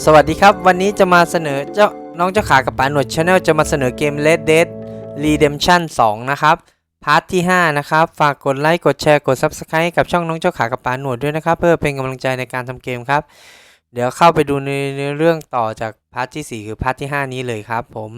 สวัสดีครับวันนี้จะมาเสนอน้องเจ้าขากับป๋าหนวด Channel จะมาเสนอเกม Red Dead Redemption 2นะครับพาร์ทที่5นะครับฝากกดไลค์กดแชร์กด Subscribe ให้กับช่องน้องเจ้าขากับป๋าหนวดด้วยนะครับเพื่อเป็นกำลังใจในการทำเกมครับเดี๋ยวเข้าไปดูในเรื่องต่อจากพาร์ทที่4คือพาร์ทที่5นี้เลยครับผม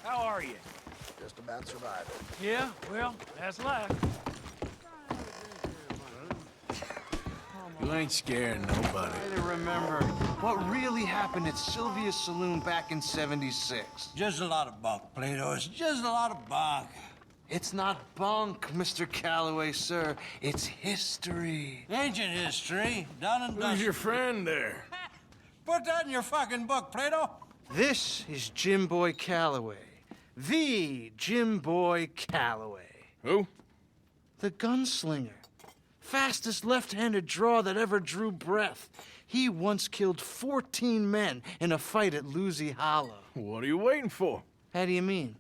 How are you? Just about surviving. Yeah, well, that's life. You ain't scaring nobody. Try to remember what really happened at Sylvia's Saloon back in '76. Just a lot of bunk, Plato. It's just a lot of bunk. It's not bunk, Mr. Calloway, sir. It's history. Ancient history, done and done. Who's your friend there? Put that in your fucking book, Plato. This is Jim Boy Calloway. The Jim Boy Calloway. Who? The gunslinger. Fastest left-handed draw that ever drew breath. He once killed 14 men in a fight at Lucy Hollow. What are you waiting for? How do you mean?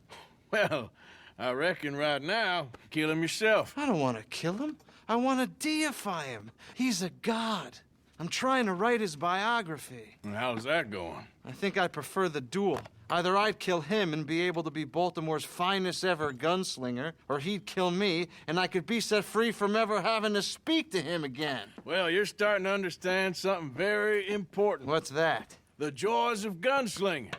Well, I reckon right now, kill him yourself. I don't want to kill him. I want to deify him. He's a god. I'm trying to write his biography. And how's that going? I think I prefer the duel. Either I'd kill him and be able to be Baltimore's finest ever gunslinger, or he'd kill me and I could be set free from ever having to speak to him again. Well, you're starting to understand something very important. What's that? The joys of gunslinging.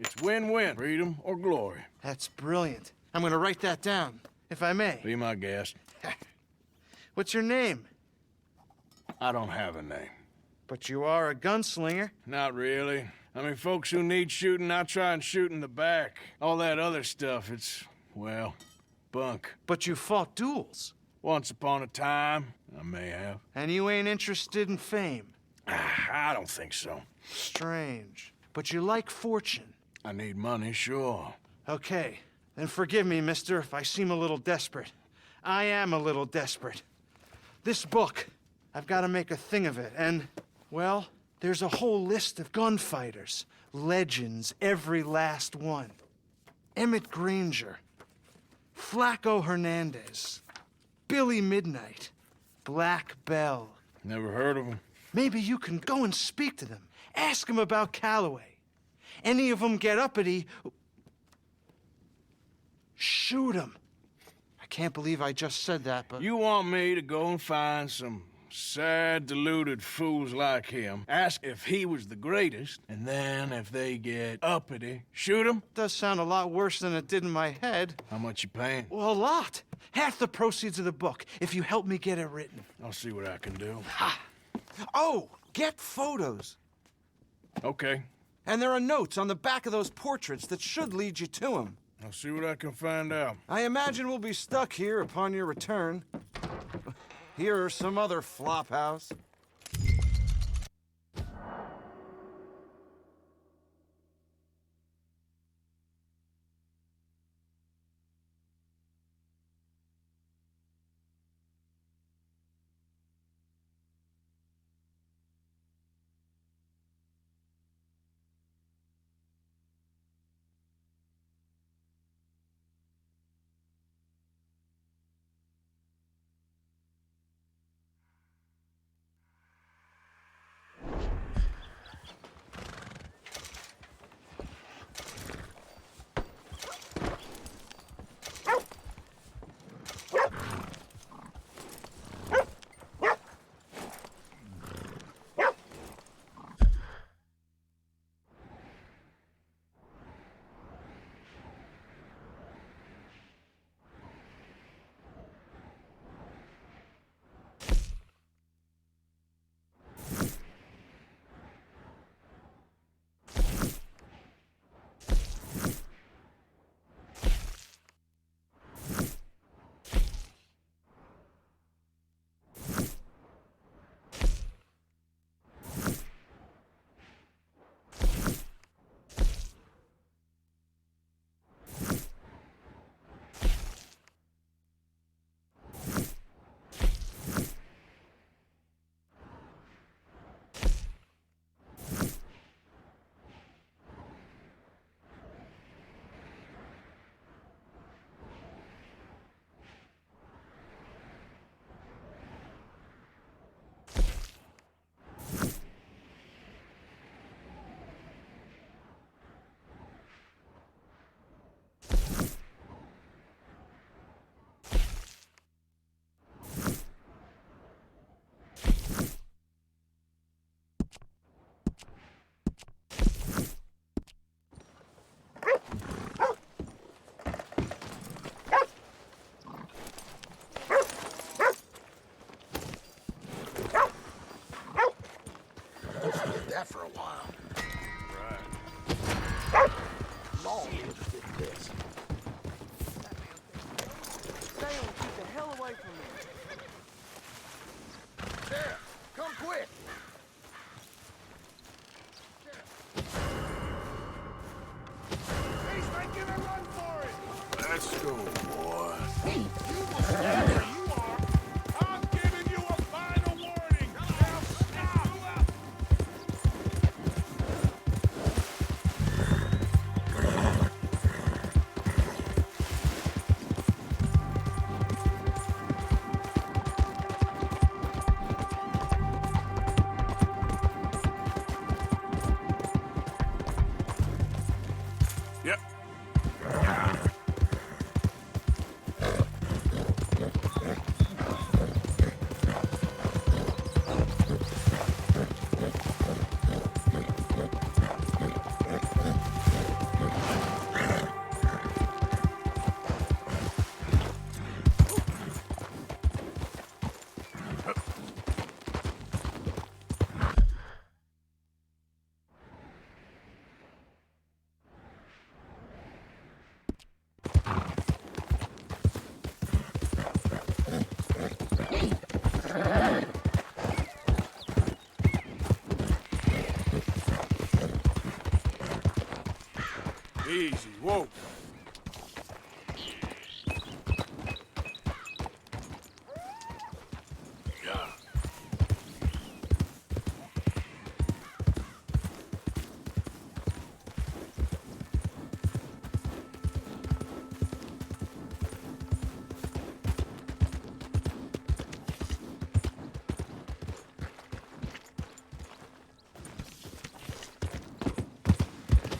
It's win-win, freedom or glory. That's brilliant. I'm going to write that down, if I may. Be my guest. What's your name? I don't have a name. But you are a gunslinger. Not really. I mean, folks who need shooting, I try and shoot in the back. All that other stuff, well, bunk. But you fought duels, Once upon a time, I may have. and you ain't interested in fame. I don't think so. Strange. But you like fortune. I need money, sure. Okay, then forgive me, mister, if I seem a little desperate. I am a little desperate. This book, I've got to make a thing of it, and, well, there's a whole list of gunfighters. Legends, every last one. Emmett Granger, Flaco Hernandez, Billy Midnight, Black Bell. Never heard of him. Maybe you can go and speak to them. Ask them about Calloway. Any of them get uppity, shoot them. I can't believe I just said that, but... You want me to go and find some sad, deluded fools like him, ask if he was the greatest, and then if they get uppity, shoot him? does sound a lot worse than it did in my head. How much you paying? Well, a lot. Half the proceeds of the book, if you help me get it written. I'll see what I can do. Oh, get photos. Okay, And there are notes on the back of those portraits that should lead you to him. I'll see what I can find out. I imagine we'll be stuck here upon your return. Here or some other flophouse. That for a while. Long interested in this. Sam, keep the hell away from me. Sheriff, come quick. He's making a run for it! Let's go, boy. There you are! I'm giving you a final warning! Now stop! Yep. Easy, whoa.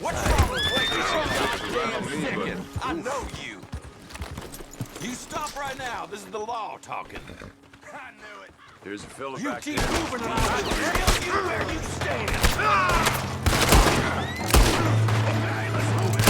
What's wrong with waiting a goddamn second? I know you. You stop right now. This is the law talking. I knew it. There's a fella You back keep there. moving and I will tell you where you stand. Okay, let's move it.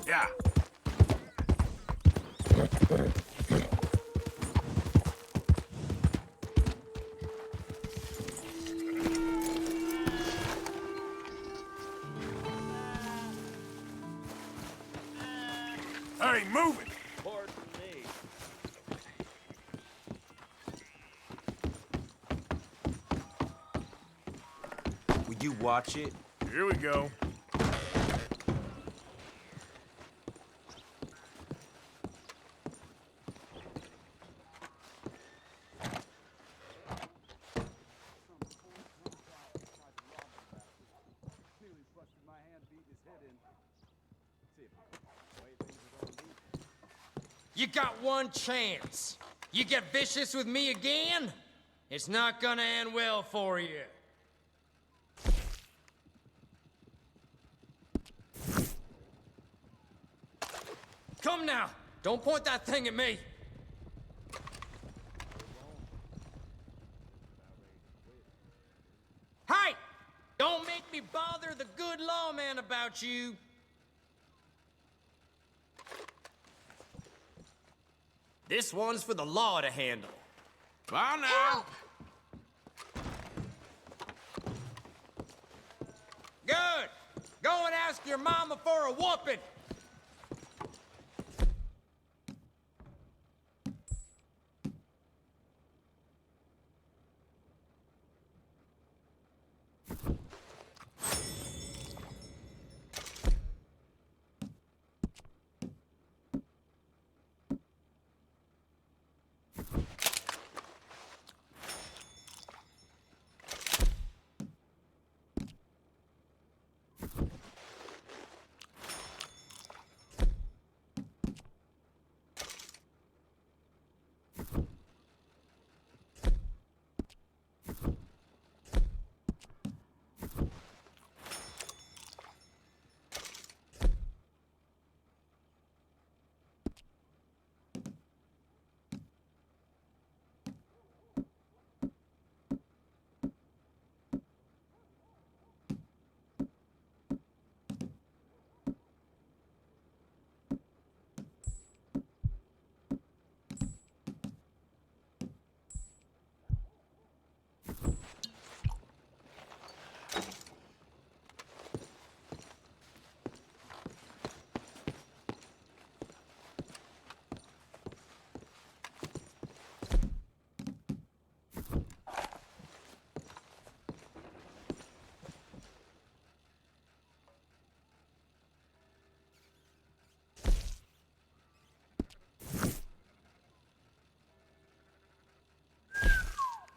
Yeah. Hey, move it! Will you watch it? Here we go. You got one chance. You get vicious with me again, it's not gonna end well for you. Come now, don't point that thing at me. Hey! Don't make me bother the good lawman about you. This one's for the law to handle. Bye now. Good. Go and ask your mama for a whooping.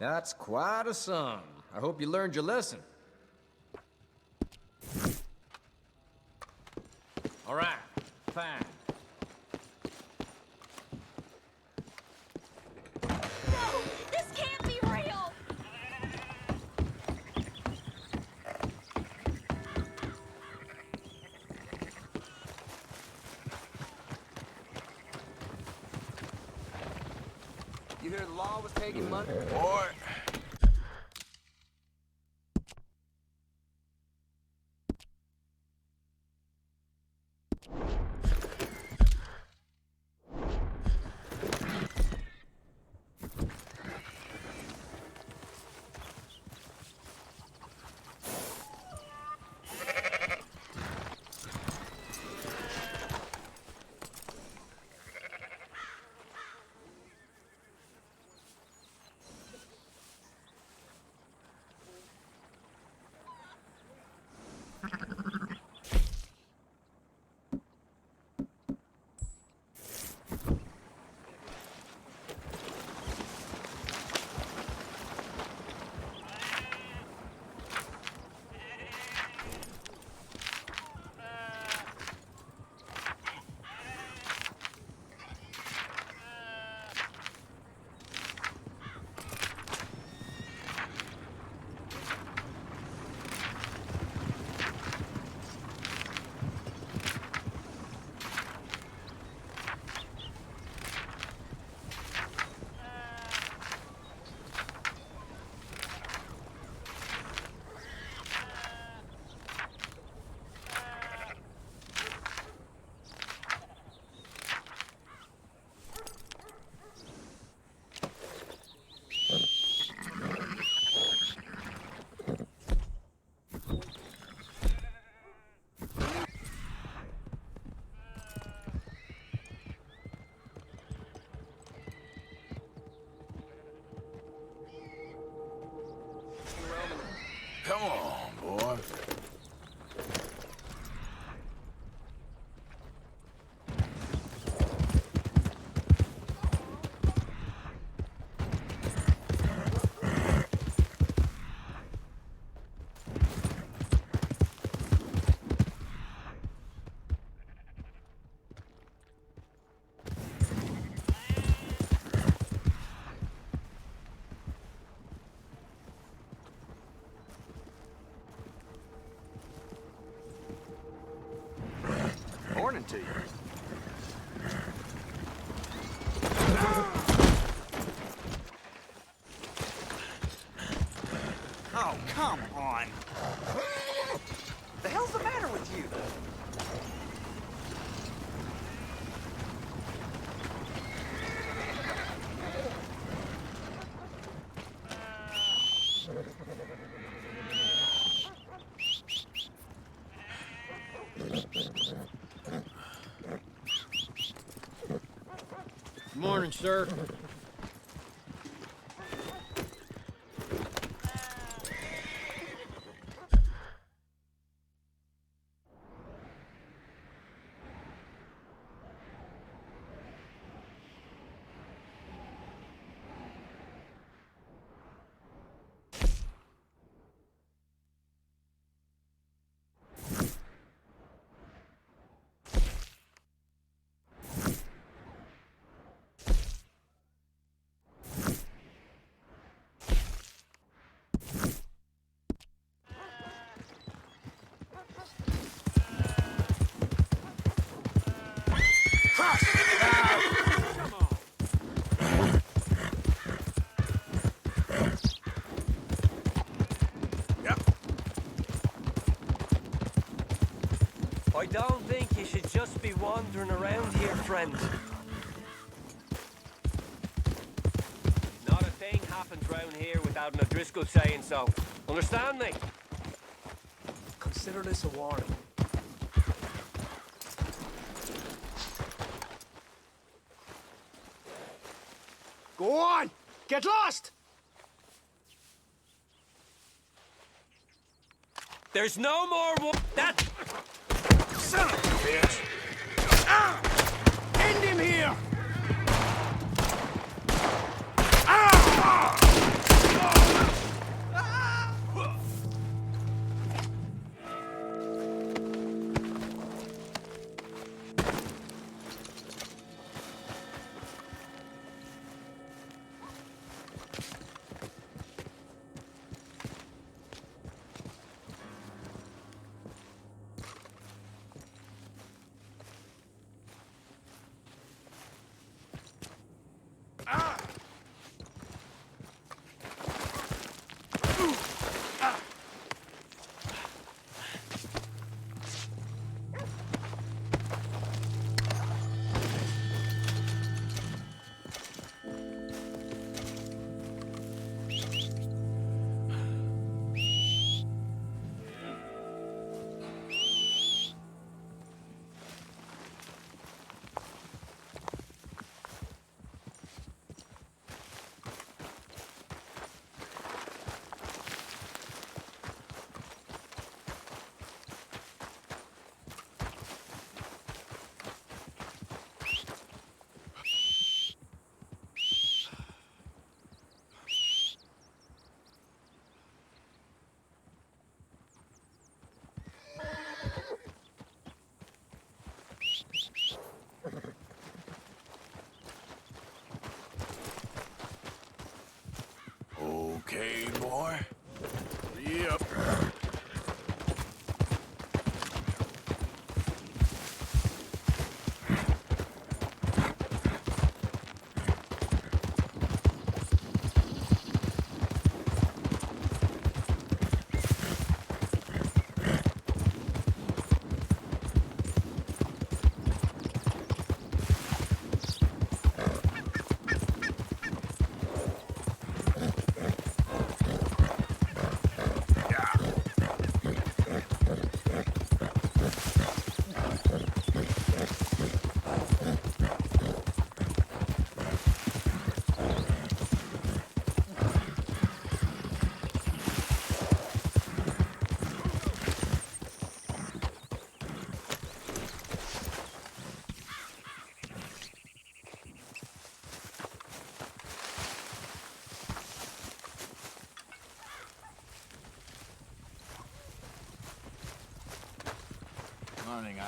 That's quite a song. I hope you learned your lesson. All right, fine. No! This can't be real! You hear the law was taking money? Boy. Come on, boy. Morning to you. Oh, come on. The hell's the matter with you? Morning, sir. I don't think you should just be wandering around here, friend. Not a thing happens round here without an O'Driscoll saying so. Understand me? Consider this a warning. Go on! Get lost! There's no more that. Son of a bitch! Ah! End him here! Ah!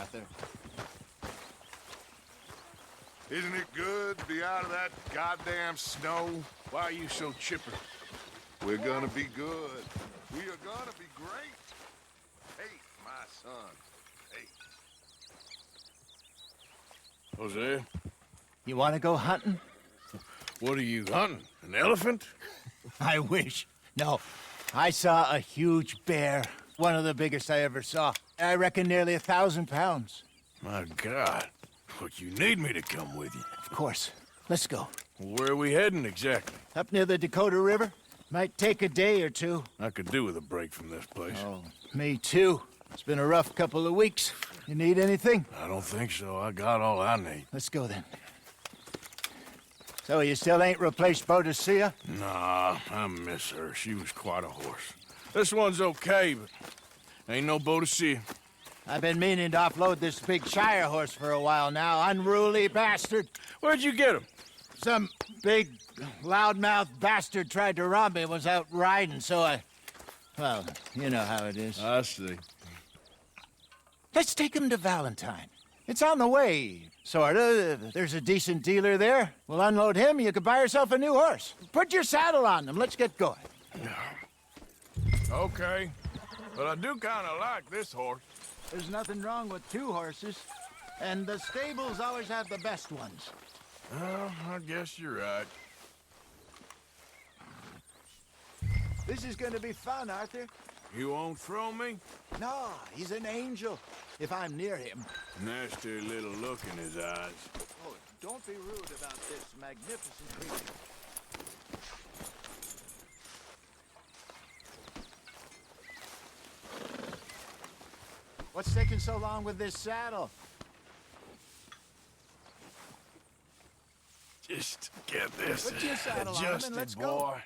Arthur. Isn't it good to be out of that goddamn snow? Why are you so chipper? We're gonna be good. We are gonna be great. Hey, my son. Hey. Jose, You want to go hunting? what are you hunting? An elephant? I wish. No. I saw a huge bear. One of the biggest I ever saw. I reckon nearly 1,000 pounds. My God. But you need me to come with you. Of course. Let's go. Where are we heading exactly? Up near the Dakota River. Might take a day or two. I could do with a break from this place. Oh, me too. It's been a rough couple of weeks. You need anything? I don't think so. I got all I need. Let's go then. So you still ain't replaced Boadicea? Nah, I miss her. She was quite a horse. This one's okay, but ain't no Boadicea. I've been meaning to offload this big Shire horse for a while now. Unruly bastard. Where'd you get him? Some big, loudmouth bastard tried to rob me, was out riding, so I... Well, you know how it is. I see. Let's take him to Valentine. It's on the way, sorta. There's a decent dealer there. We'll unload him, you could buy yourself a new horse. Put your saddle on them, let's get going. Okay. But I do kind of like this horse. There's nothing wrong with two horses. And the stables always have the best ones. Well, I guess you're right. This is gonna be fun, Arthur. You won't throw me? No, he's an angel. If I'm near him. Nasty little look in his eyes. Oh, don't be rude about this magnificent creature. What's taking so long with this saddle? Just get this Put your saddle on him and adjusted, let's go. boy.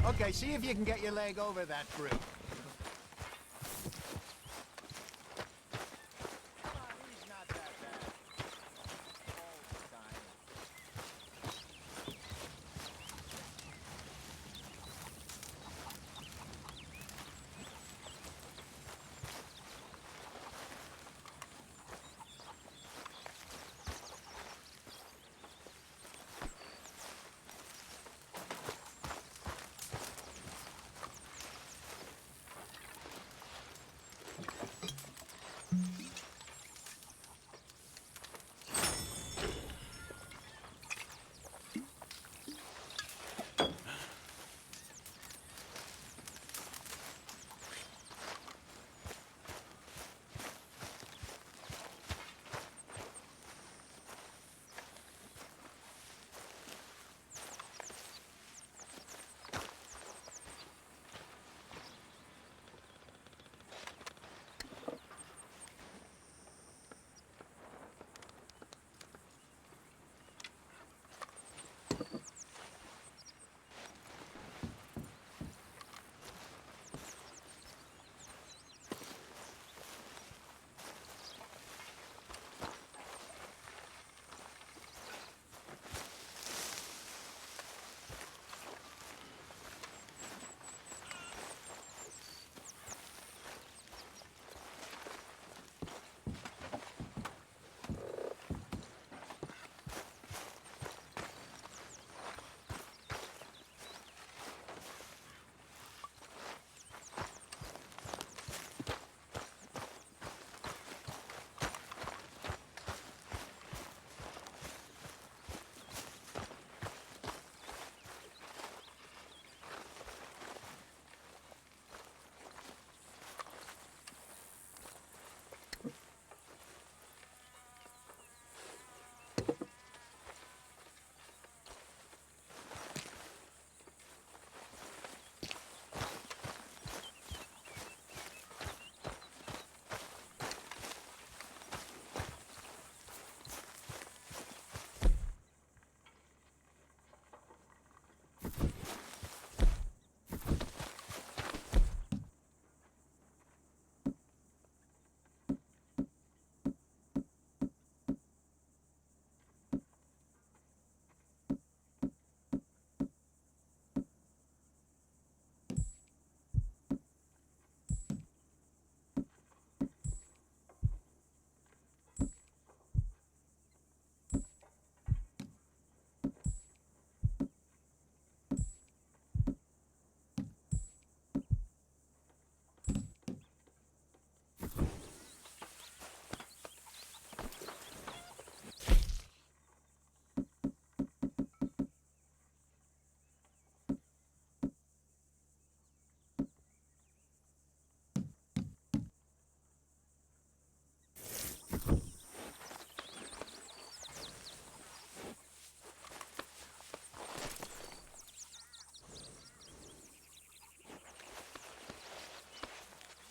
Okay, see if you can get your leg over that brute. He's not that bad. All the time.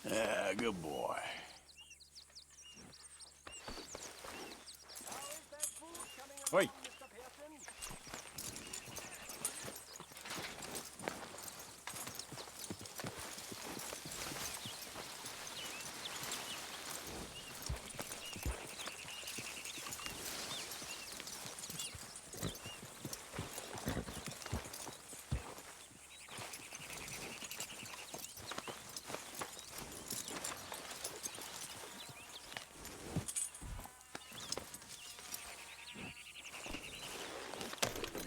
Yeah, good boy. Oi.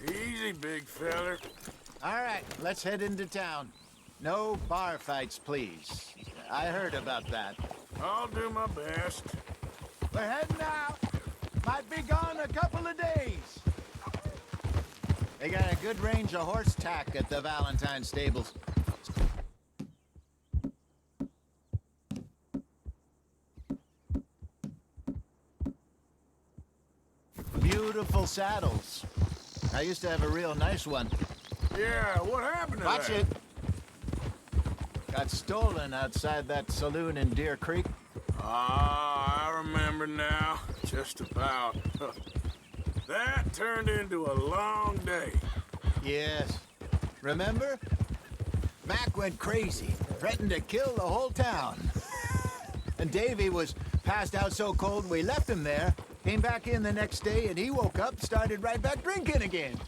Easy, big feller. All right, let's head into town. No bar fights, please. I heard about that. I'll do my best. We're heading out. Might be gone a couple of days. They got a good range of horse tack at the Valentine stables. Beautiful saddles. I used to have a real nice one. Yeah, what happened to Watch that? it. Got stolen outside that saloon in Deer Creek. Ah, I remember now. Just about. That turned into a long day. Yes. Remember? Mac went crazy, threatened to kill the whole town. And Davy was passed out so cold we left him there, came back in the next day, and he woke up, started right back drinking again.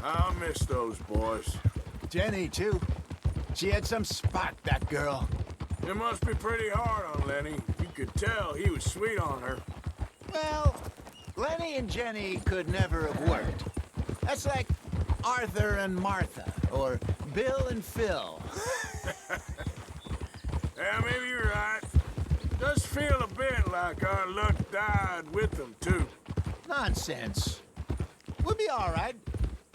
I'll miss those boys. Jenny, too. She had some spark, that girl. It must be pretty hard on Lenny. You could tell he was sweet on her. Well, Lenny and Jenny could never have worked. That's like Arthur and Martha, or Bill and Phil. Yeah, maybe you're right. Does feel a bit like our luck died with them, too. Nonsense. We'll be all right.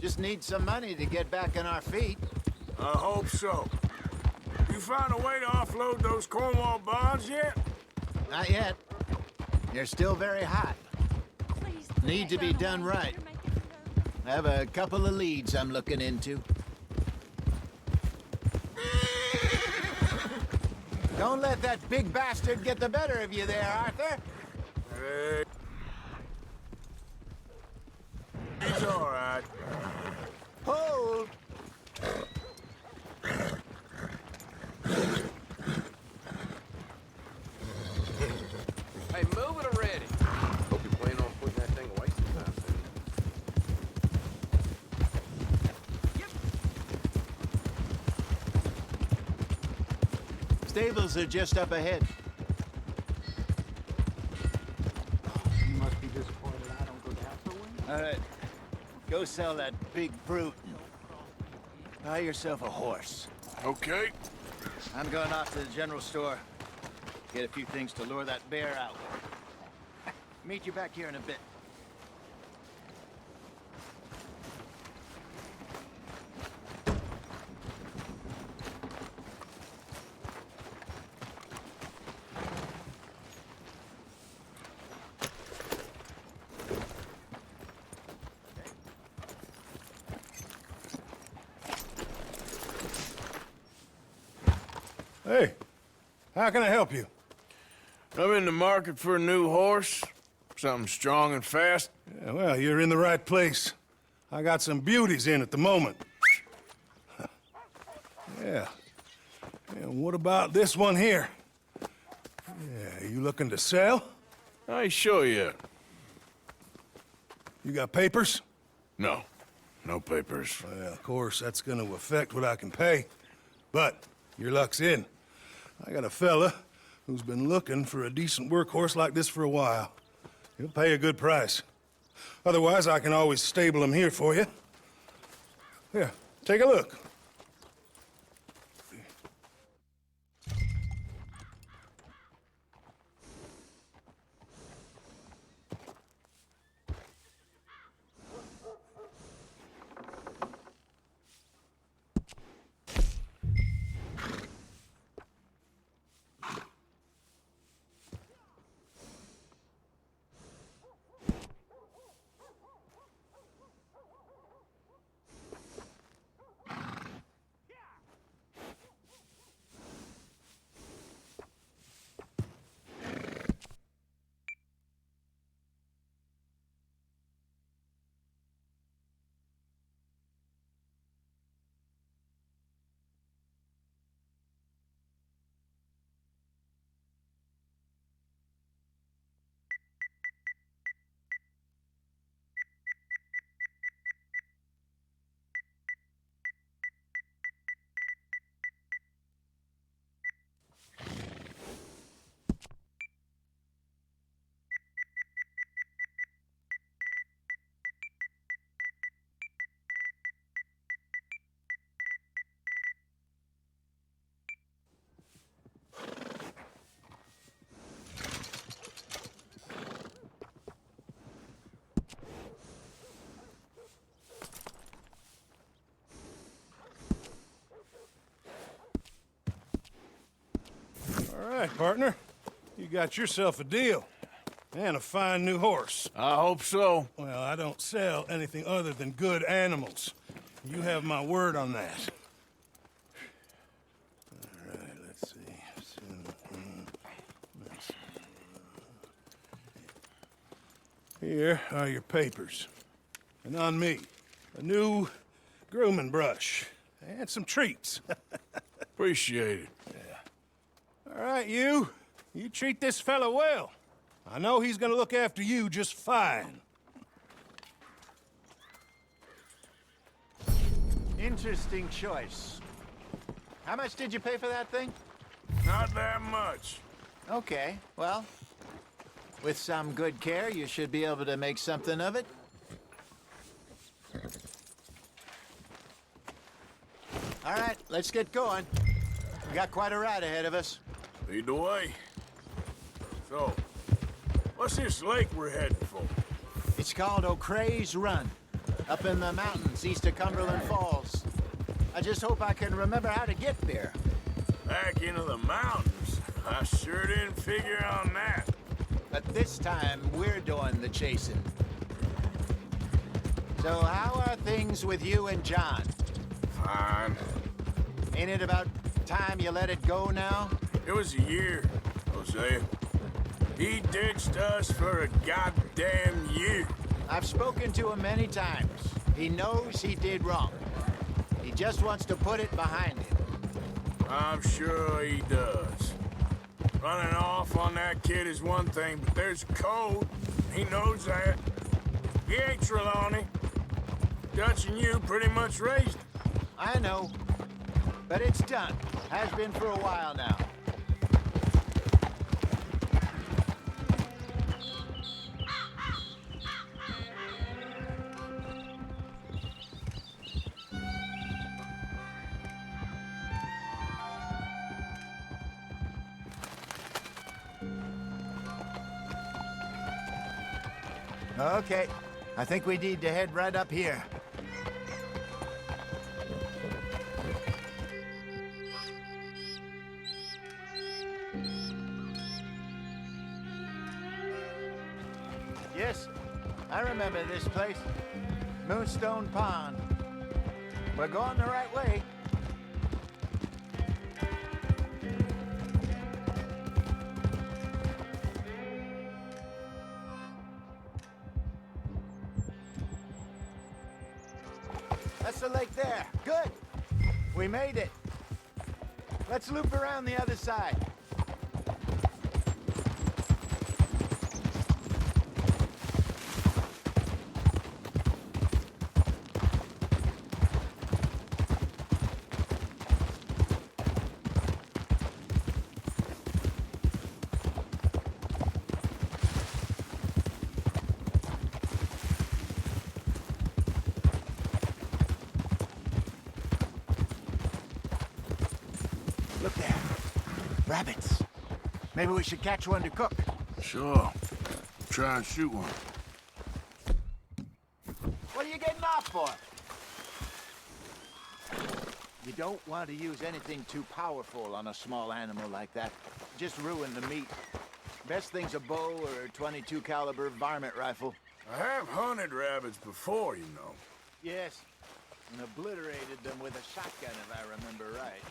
Just need some money to get back on our feet. I hope so. You find a way to offload those Cornwall bonds yet? Not yet. They're still very hot. Please. Need to be done right. I have a couple of leads I'm looking into. Don't let that big bastard get the better of you there, Arthur. Hey. He's all right. Hold. Hey, move it already. Hope you plan on putting that thing away sometime soon. Stables are just up ahead. You must be disappointed I don't go down for one. All right. Go sell that big brute. Buy yourself a horse. Okay. I'm going off to the general store. Get a few things to lure that bear out with. Meet you back here in a bit. Hey, how can I help you? I'm in the market for a new horse. Something strong and fast. Yeah, well, you're in the right place. I got some beauties in at the moment. Yeah. And what about this one here? Yeah, you looking to sell? I ain't sure yet. You got papers? No. No papers. Well, of course, that's gonna affect what I can pay. But your luck's in. I got a fella who's been looking for a decent workhorse like this for a while. He'll pay a good price. Otherwise, I can always stable him here for you. Here, take a look. right, partner. You got yourself a deal. And a fine new horse. I hope so. Well, I don't sell anything other than good animals. You have my word on that. All right, let's see. Here are your papers. And on me, a new grooming brush. And some treats. Appreciate it. All right, you. You treat this fella well. I know he's gonna look after you just fine. Interesting choice. How much did you pay for that thing? Not that much. Okay, well, with some good care, you should be able to make something of it. All right, let's get going. We got quite a ride ahead of us. Lead the way. So, what's this lake we're heading for? It's called O'Creagh's Run, up in the mountains east of Cumberland Falls. I just hope I can remember how to get there. Back into the mountains? I sure didn't figure on that. But this time, we're doing the chasing. So how are things with you and John? Fine. Ain't it about time you let it go now? It was a year, Hosea. He ditched us for a goddamn year. I've spoken to him many times. He knows he did wrong. He just wants to put it behind him. I'm sure he does. Running off on that kid is one thing, but there's code. He knows that. He ain't Trelawney. Dutch and you pretty much raised him. I know. But it's done. Has been for a while now. Okay, I think we need to head right up here. Yes, I remember this place. Moonstone Pond. We're going the right way. That's the lake there. Good. We made it. Let's loop around the other side. Look there. Rabbits. Maybe we should catch one to cook. Sure. Try and shoot one. What are you getting off for? You don't want to use anything too powerful on a small animal like that. Just ruin the meat. Best thing's a bow or a .22 caliber varmint rifle. I have hunted rabbits before, you know. Yes, and obliterated them with a shotgun, if I remember right.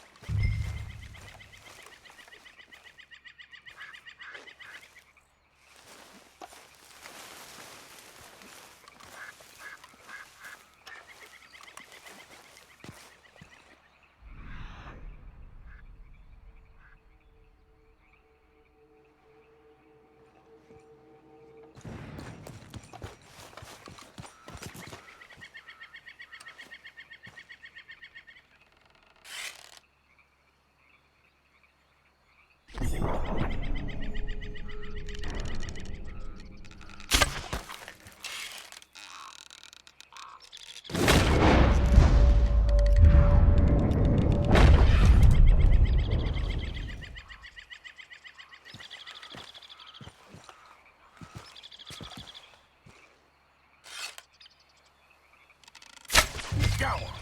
Got one.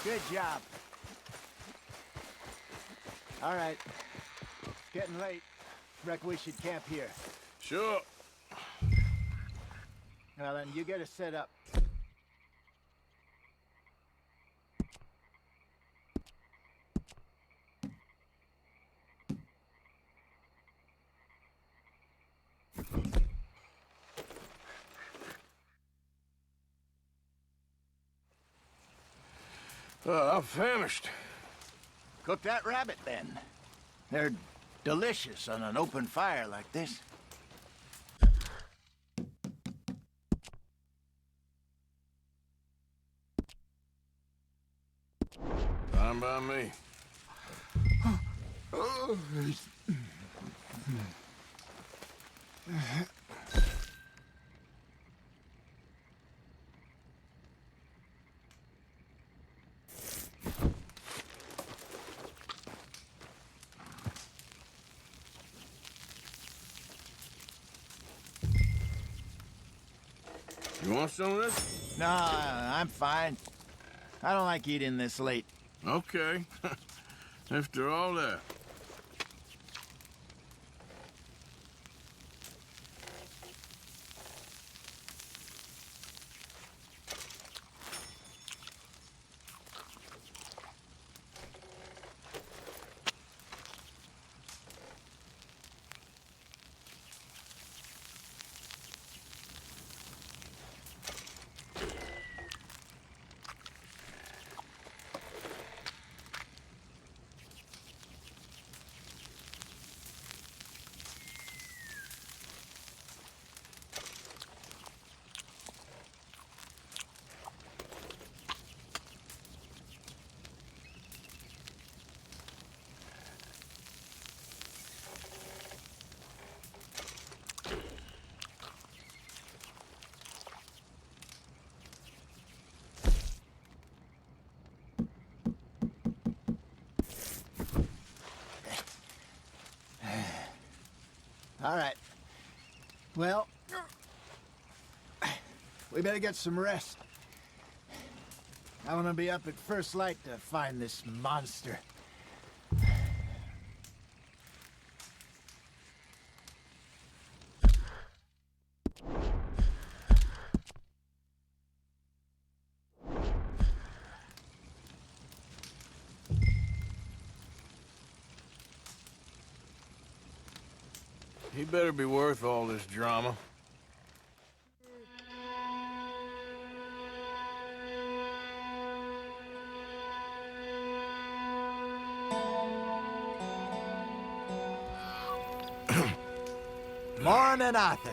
Good job. All right. Getting late. Reckon we should camp here. Sure. Well, then, you get us set up. I'm famished. Cook that rabbit, then. They're delicious on an open fire like this. Fine by me. You want some of this? No, I'm fine. I don't like eating this late. Okay. After all that. All right. Well, we better get some rest. I want to be up at first light to find this monster. He better be worth all this drama. Morning, Arthur.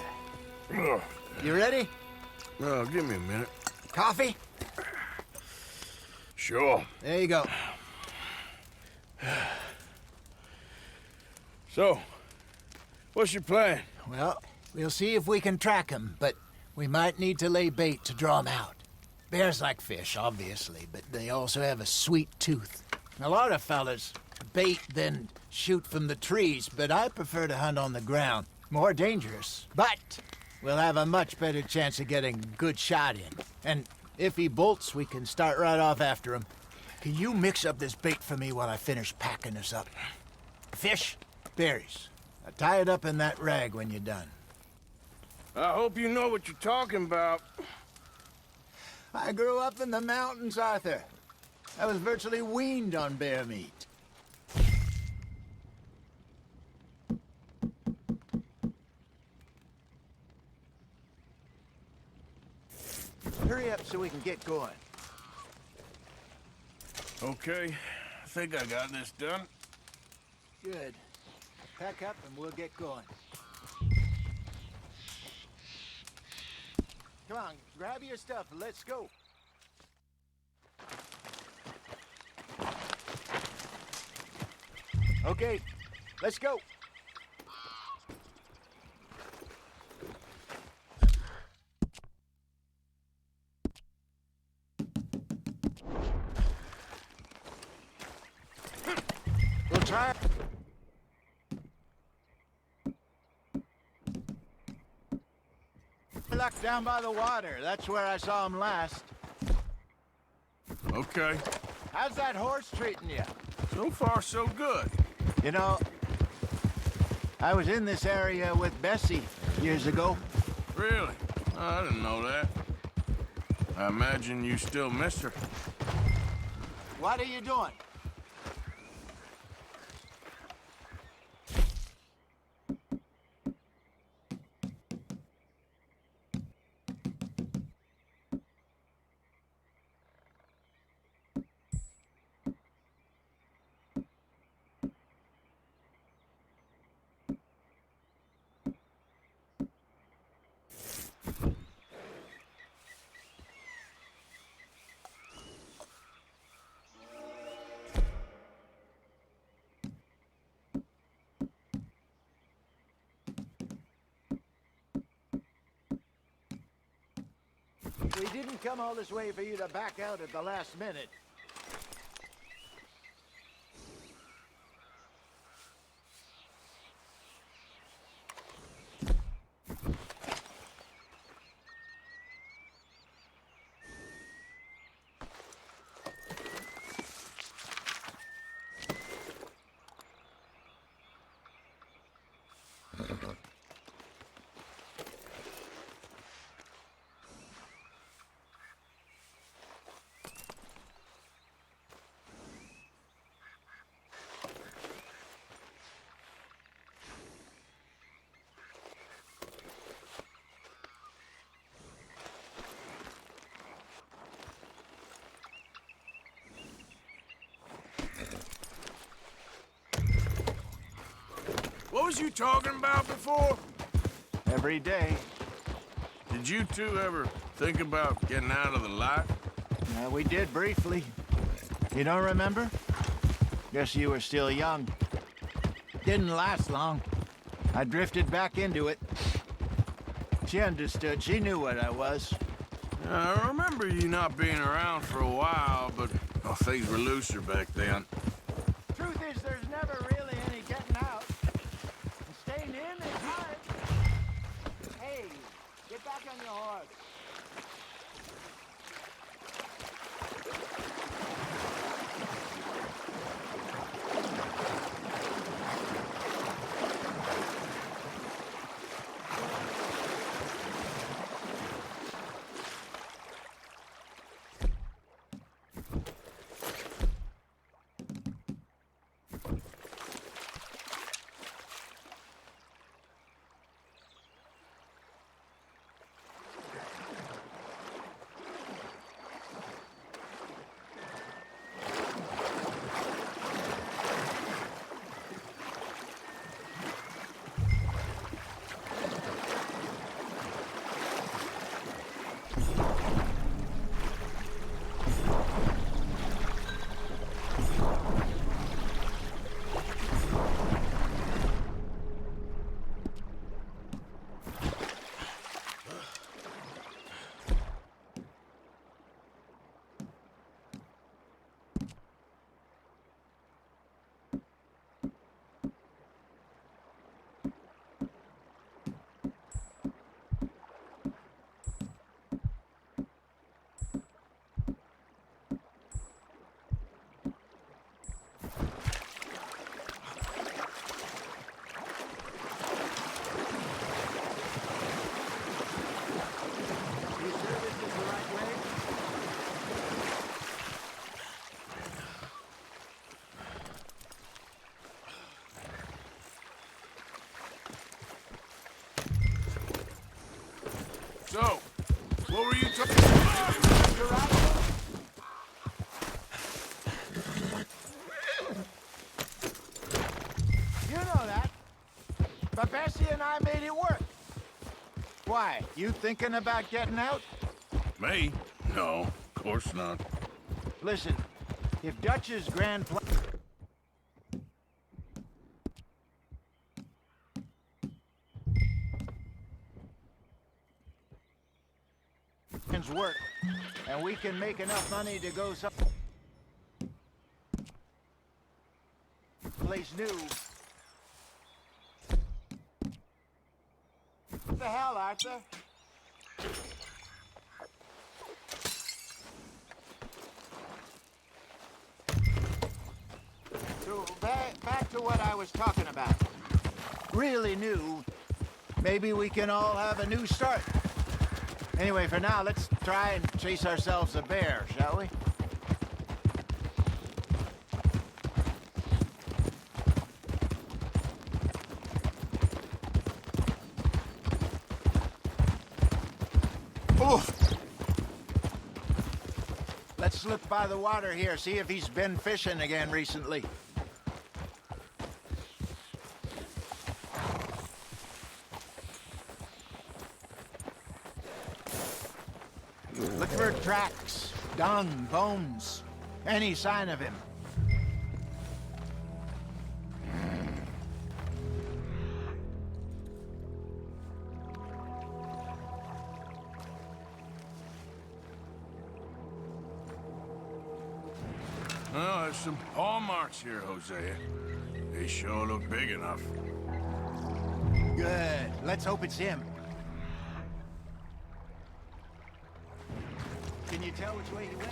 You ready? Well, give me a minute. Coffee? Sure. There you go. So, what's your plan? Well, we'll see if we can track him, but we might need to lay bait to draw him out. Bears like fish, obviously, but they also have a sweet tooth. A lot of fellas bait, then shoot from the trees, but I prefer to hunt on the ground. More dangerous, but we'll have a much better chance of getting a good shot in. And if he bolts, we can start right off after him. Can you mix up this bait for me while I finish packing this up? Fish, berries. Now tie it up in that rag when you're done. I hope you know what you're talking about. I grew up in the mountains, Arthur. I was virtually weaned on bear meat. Hurry up so we can get going. Okay, I think I got this done. Good. Pack up and we'll get going. Come on, grab your stuff and let's go. Okay, let's go. We'll try. Luck down by the water. That's where I saw him last. Okay, How's that horse treating you? So far, so good. You know, I was in this area with Bessie years ago. Really? Oh, I didn't know that. I imagine you still miss her. What are you doing? We didn't come all this way for you to back out at the last minute. What was you talking about before? Every day. Did you two ever think about getting out of the light? We did briefly. You don't remember? Guess you were still young. Didn't last long. I drifted back into it. She understood. She knew what I was. I remember you not being around for a while, but things were looser back then. Truth is, there's never really any getting out. And staying in is hard. Hey, get back on your horse. So, what were you talking about? You know that. But Bessie and I made it work. Why? You thinking about getting out? Me? No, of course not. Listen, if Dutch's grand plan... work, and we can make enough money to go someplace new. What the hell, Arthur? to what I was talking about. Really new. Maybe we can all have a new start. Anyway, for now, let's try and chase ourselves a bear, shall we? Oof. Let's look by the water here, see if he's been fishing again recently. Look for tracks, dung, bones, any sign of him. Oh, there's some paw marks here, Hosea. They sure look big enough. Good. Let's hope it's him. Can you tell which way he went?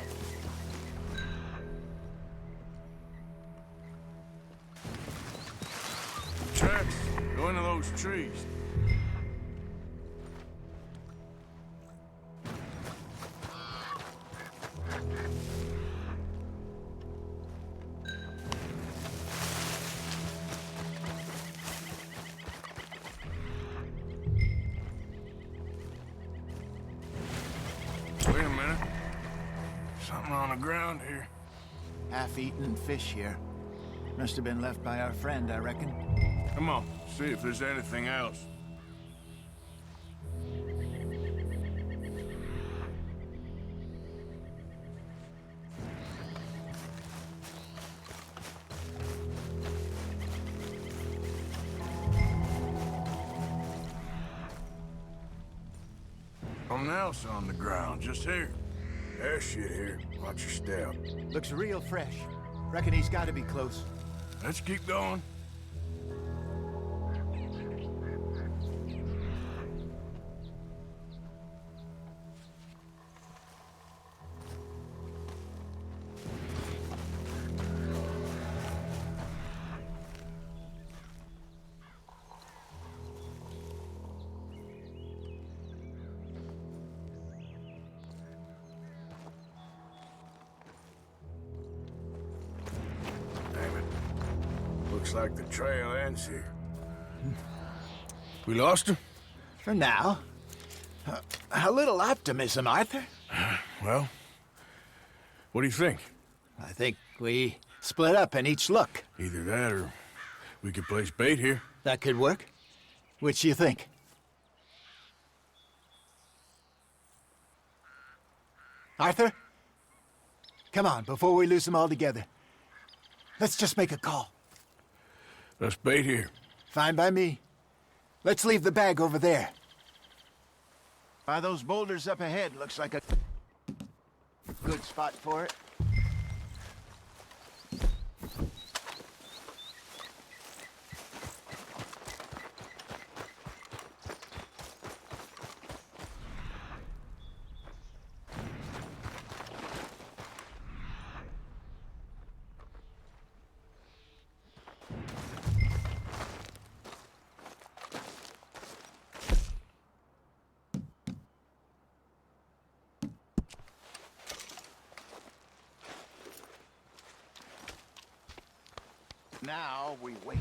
Tracks. Go into those trees. Wait a minute. Something on the ground here. Half-eaten fish here. Must have been left by our friend, I reckon. Come on, see if there's anything else. Something else on the ground, just here. There's shit here. Watch your step. Looks real fresh. Reckon he's got to be close. Let's keep going. Looks like the trail ends here. We lost him? For now. A little optimism, Arthur. Well, what do you think? I think we split up and each look. Either that or we could place bait here. That could work. Which you think? Arthur? Come on, before we lose them all together. Let's just make a call. Let's bait here. Fine by me. Let's leave the bag over there. By those boulders up ahead, looks like a good spot for it. Now we wait.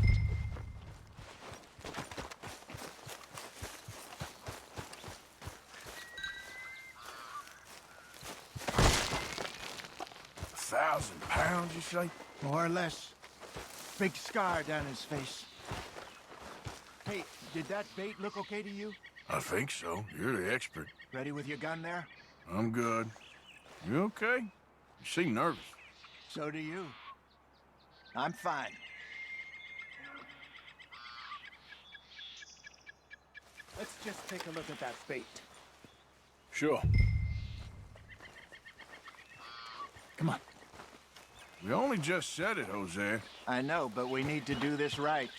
£1,000, you say? More or less. Big scar down his face. Hey, did that bait look okay to you? I think so. You're the expert. Ready with your gun there? I'm good. You okay? You seem nervous. So do you. I'm fine. Let's just take a look at that bait. Sure. Come on. We only just said it, Jose. I know, but we need to do this right.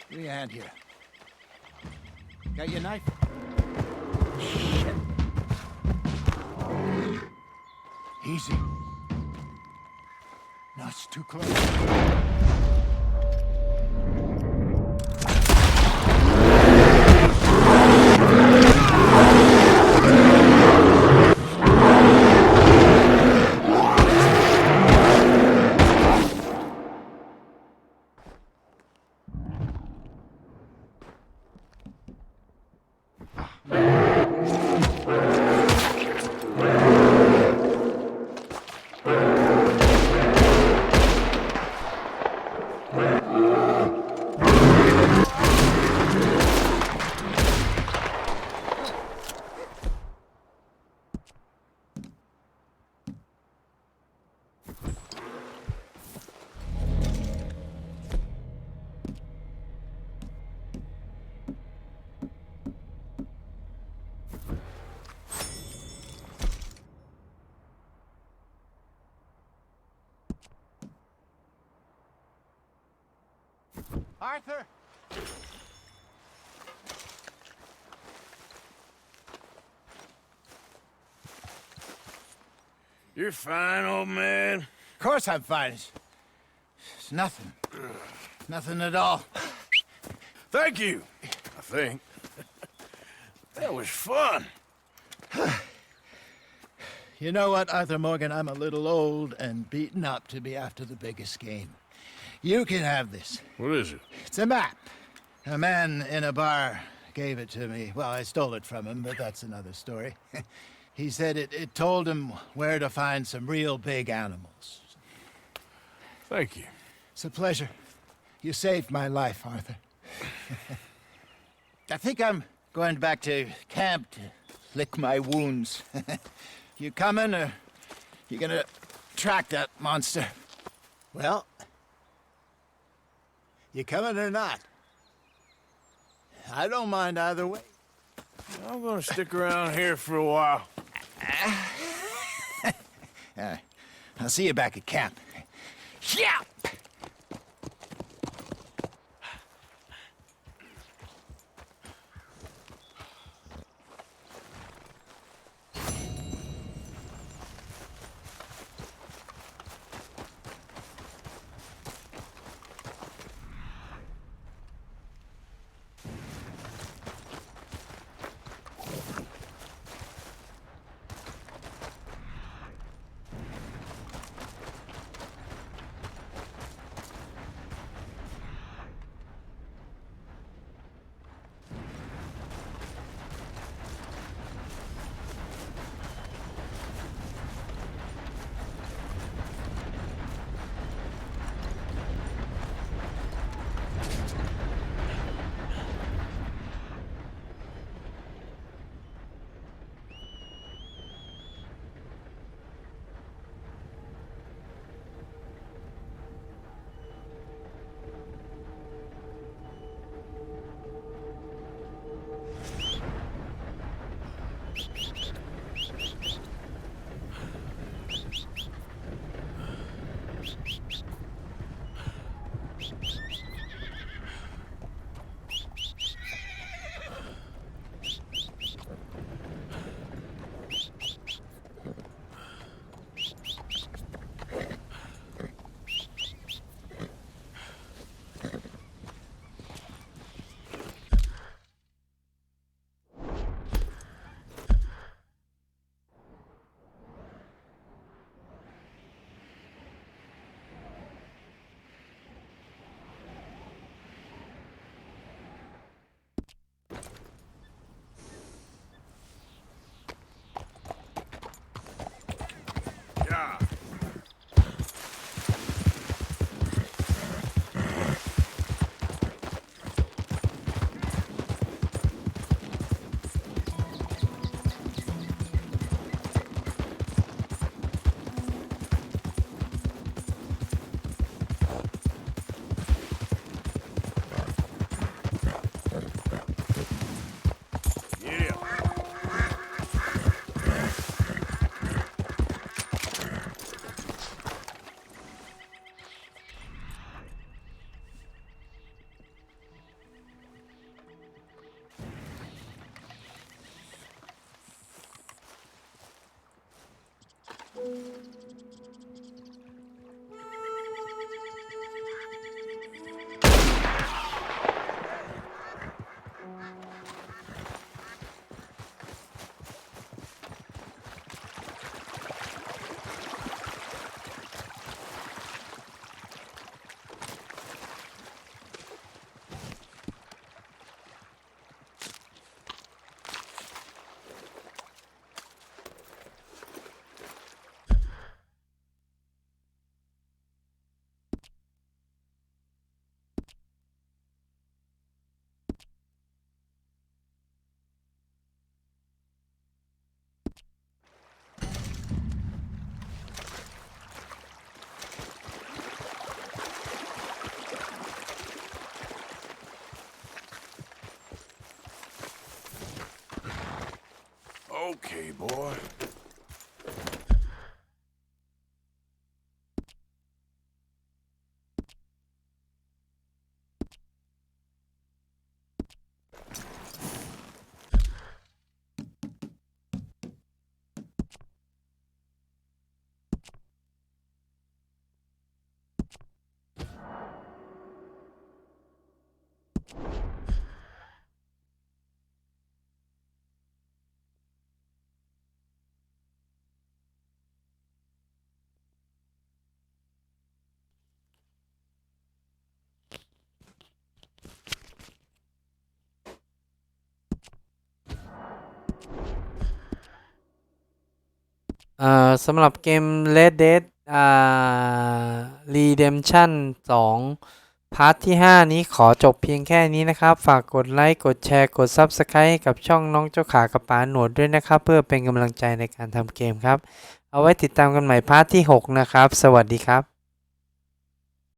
Give me a hand here. Got your knife? Shit. Easy. No, it's too close. Arthur! You're fine, old man. Of course I'm fine. It's nothing. Nothing at all. Thank you, I think. That was fun. You know what, Arthur Morgan? I'm a little old and beaten up to be after the biggest game. You can have this. What is it? It's a map. A man in a bar gave it to me. Well, I stole it from him, but that's another story. He said it told him where to find some real big animals. Thank you. It's a pleasure. You saved my life, Arthur. I think I'm going back to camp to lick my wounds. You coming, or you gonna track that monster? Well, you coming or not? I don't mind either way. I'm gonna stick around here for a while. All right. I'll see you back at camp. Yeah! Okay, boy.สำหรับเกม Red Dead Redemption 2 พาร์ทที่ 5 นี้ขอจบเพียงแค่นี้นะครับ ฝากกดไลค์ กดแชร์ กด Subscribe ให้กับช่องน้องเจ้าขากับป๋าหนวดด้วยนะครับ เพื่อเป็นกำลังใจในการทำเกมครับ เอาไว้ติดตามกันใหม่พาร์ทที่ 6 นะครับ สวัสดีครับ